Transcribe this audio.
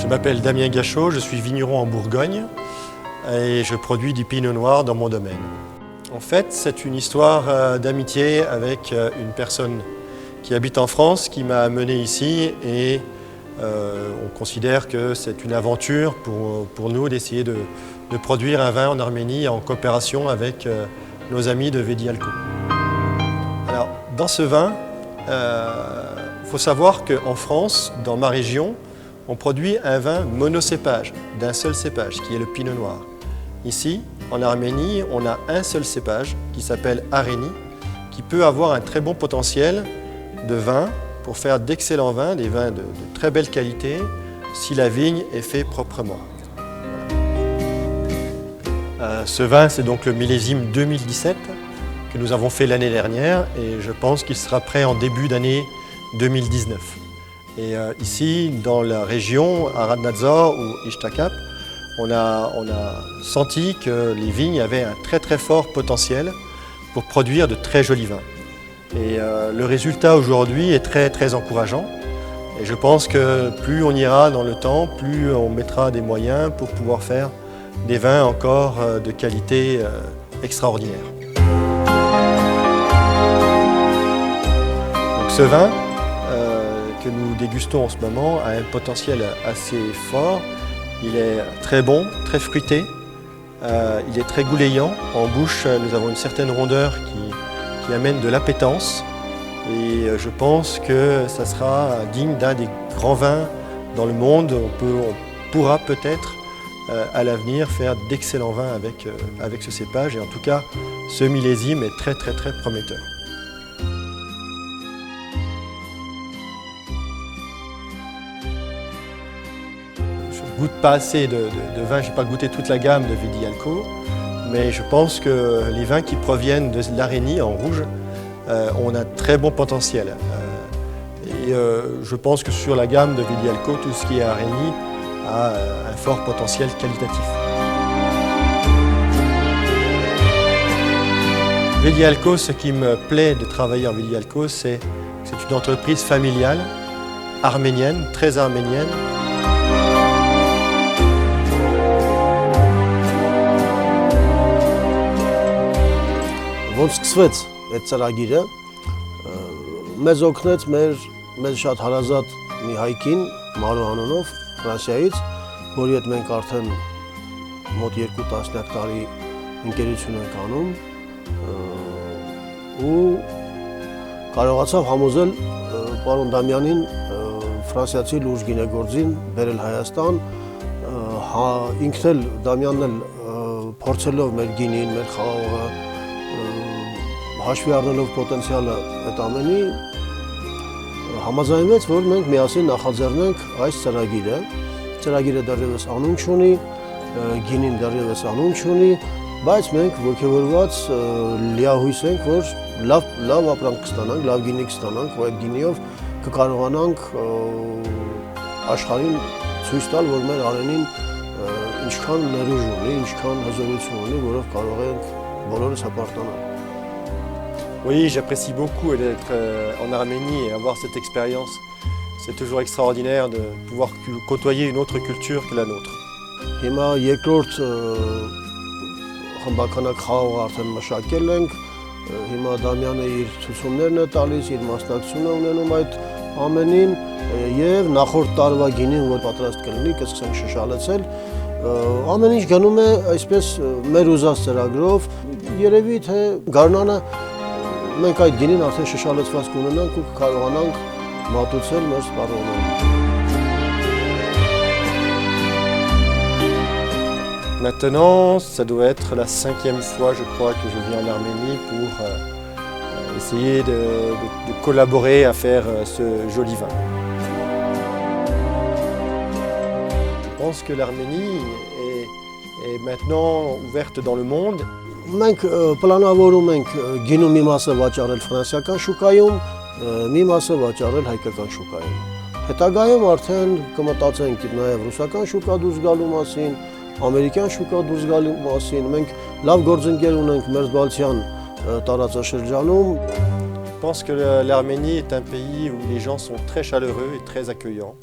m'appelle Damien Gachot, je suis vigneron en Bourgogne et je produis du pinot noir dans mon domaine. En fait, c'est une histoire d'amitié avec une personne qui habite en France, qui m'a amené ici et on considère que c'est une aventure pour nous d'essayer de produire un vin en Arménie en coopération avec nos amis de Vedialko. Alors, dans ce vin, il faut savoir qu'en France, dans ma région, on produit un vin monocépage, d'un seul cépage, qui est le pinot noir. Ici, en Arménie, on a un seul cépage qui s'appelle Aréni, qui peut avoir un très bon potentiel de vin pour faire d'excellents vins, des vins de très belle qualité, si la vigne est faite proprement. Ce vin, c'est donc le millésime 2017 que nous avons fait l'année dernière et je pense qu'il sera prêt en début d'année 2019. Et ici, dans la région, à Radnadzor ou Ishtakap, on a senti que les vignes avaient un très fort potentiel pour produire de très jolis vins. Et le résultat aujourd'hui est très encourageant. Et je pense que plus on ira dans le temps, plus on mettra des moyens pour pouvoir faire des vins encore de qualité extraordinaire. Donc ce vin que nous dégustons en ce moment a un potentiel assez fort. Il est très bon, très fruité, il est très goulayant. En bouche, nous avons une certaine rondeur qui amène de l'appétence et je pense que ça sera digne d'un des grands vins dans le monde. On pourra peut-être à l'avenir faire d'excellents vins avec ce cépage et en tout cas ce millésime est très prometteur. Je ne goûte pas assez de vin, je n'ai pas goûté toute la gamme de Vedialko, mais je pense que les vins qui proviennent de l'Aréni en rouge ont un très bon potentiel. Et je pense que sur la gamme de Vedialko, tout ce qui est Aréni a un fort potentiel qualitatif. Vedialko, ce qui me plaît de travailler en Vedialko, c'est une entreprise familiale, arménienne, très arménienne. Ոնց սկսվեց այդ ծրագիրը, մեզ օգնեց մեզ շատ հարազատ մի հայկին, Մարո անունով, Ֆրանսիայից, որի հետ մենք արդեն մոտ 2 տասնյակ տարի ընկերություն ենք անում ու կարողացավ համոզել պարոն Դամյանին, ֆրանսիացի լուրջ գինեգործին բերել Հայաստան, ինքն էլ Դամյանն էլ փորձելով մեր գինին, մեր խաղողը, հաշվի առնելով պոտենցիալը այդ ամենի, համաձայնվեց, որ մենք միասին նախաձեռնենք այս ծրագիրը։ Ծրագիրը դեռևս անուն չունի, գինին դեռևս անուն չունի, բայց մենք ոգևորված լիահույս ենք, որ լավ ապրանք կստանանք, լավ գինի կստանանք, ու այդ գինիով կկարողանանք աշխարհին ցույց տալ, որ մեր Արենին ինչքան ներուժ ունի, ինչքան հզորություն ունի, որով կարող ենք բոլորս հպարտանալ։ Oui, j'apprécie beaucoup d'être en Arménie et avoir cette expérience. C'est toujours extraordinaire de pouvoir côtoyer une autre culture que la nôtre. Հիմա երկրորդ խմբականակ խաղող արդեն մշակել ենք, հիմա Դամյանը իր ցուցումներն է տալիս, իր մասնակցությունը ունենում այդ ամենին եւ նախորդ տարվա գինին, որ պատրաստ կլինի, կսկսենք շշալեցել, ամեն ինչ գնում է այսպես մեր ուզած ծրագրով, երևի թե գարնանը մենք այդ գինին արդեն շշալեցված կունենանք ու կարողանանք մատուցել մեր սպառողներին։ Maintenant, ça doit être la 5e fois, je crois, que je viens en Arménie pour essayer de collaborer à faire ce joli vin. Je pense que l'Arménie est maintenant ouverte dans le monde. Մենք պլանավորում ենք գինու մի մասը վաճառել ֆրանսիական շուկայում, մի մասը վաճառել հայկական շուկայում։ Հետագայում արդեն կմտածենք նաև ռուսական շուկա դուրս գալու մասին, ամերիկյան շուկա դուրս գալու մասին։ Մենք լավ գործընկեր ունենք Մերձբալթյան տարածաշրջանում։ Je pense que l'Arménie est un pays où les gens sont très chaleureux et très accueillants.